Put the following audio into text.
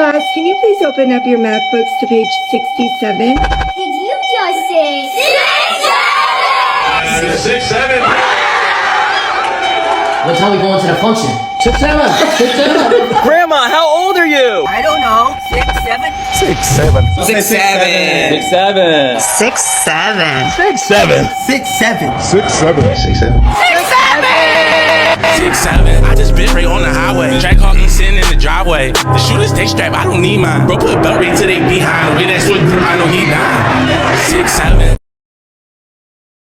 Class, can you please open up your math books to page 67? Did you just say 6, 7. What time we going to the function? 6, 7. 6, 7. Grandma, how old are you? I don't know. 6, 7? 6, 7. 6, 7. 6, 7. 6, 7. 6, 7. 6, 7. 6, 7. 6, 7. 6, 7. I just bit right on the highway. Track hawking sitting in the driveway. The shooters take strap, I don't need mine. Bro, put a belt right to they behind. Way that switch, I know he dying. 6, 7.